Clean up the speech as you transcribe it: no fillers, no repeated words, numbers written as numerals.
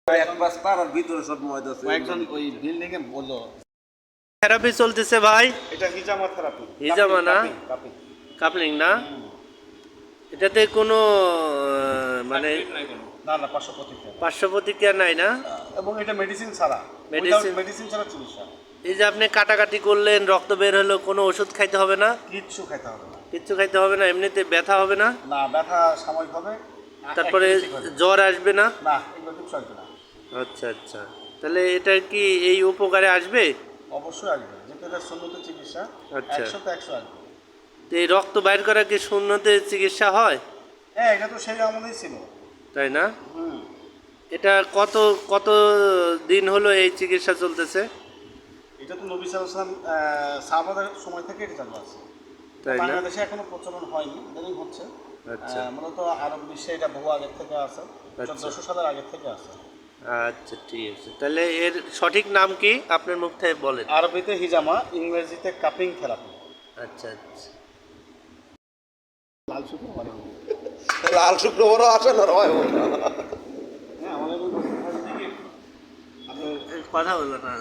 এক রাস্তার আর ভিতরে সব ময়দা আছে। একজন ওই বিল্ডিং এ বললো থেরাপি চলতেছে ভাই, এটা হিজামা থেরাপি। হিজামা না? কাপলিং না? এটাতে কোনো মানে না না, পার্শ্ব প্রতিক্রিয়া পার্শ্ব প্রতিক্রিয়া নাই না? এবং এটা মেডিসিন ছাড়া, Medicine- মেডিসিন ছাড়া চিকিৎসা। এই যে আপনি কাটাকাটি করলেন, রক্ত বের হলো, কোনো ওষুধ খাইতে হবে না? কিচ্ছু খাইতে হবে না। কিচ্ছু খাইতে হবে না? এমনিতে ব্যথা হবে না? না, ব্যথা সাময়িক হবে, তারপরে একদিনে ঠিক হয়ে যাবে। জ্বর আসবে না? না, এগুলো কিচ্ছু আসবে না। আচ্ছা আচ্ছা, তাহলে এটা কি এই উপকারে আসবে? অবশ্যই আসবে, যেহেতু এটা সুন্নতের চিকিৎসা। আচ্ছা। 100 তে 100 আসবে। তো এই রক্ত বাইর করা কি শূন্যতে চিকিৎসা হয়? হ্যাঁ, এটা তো সেই আমলেই ছিল। তাই না? হুম। এটা কত কত দিন হলো এই চিকিৎসা চলতেছে? এটা তো নবী সাল্লাল্লাহু আলাইহি ওয়াসাল্লাম সাহাবাদের সময় থেকে এটা চালু আছে। তাই না? বাংলাদেশে এখনো প্রচলন হয়নি, ইদানিং হচ্ছে। আচ্ছা মূলত আরব বিশ্বে এটা বহু আগের থেকে আছে, 1400 সালের আগের থেকে আছে। আচ্ছা, ঠিক আছে। তাহলে এর সঠিক নাম কি আপনার মুখ থেকে বলেন। আরবিতে হিজামা, ইংরেজিতে কাপিং থেরাপি। আচ্ছা আচ্ছা। লাল শুক্রবার। লাল শুক্রবারও আসে না হয়। হ্যাঁ, আমাদের কথা বলো না।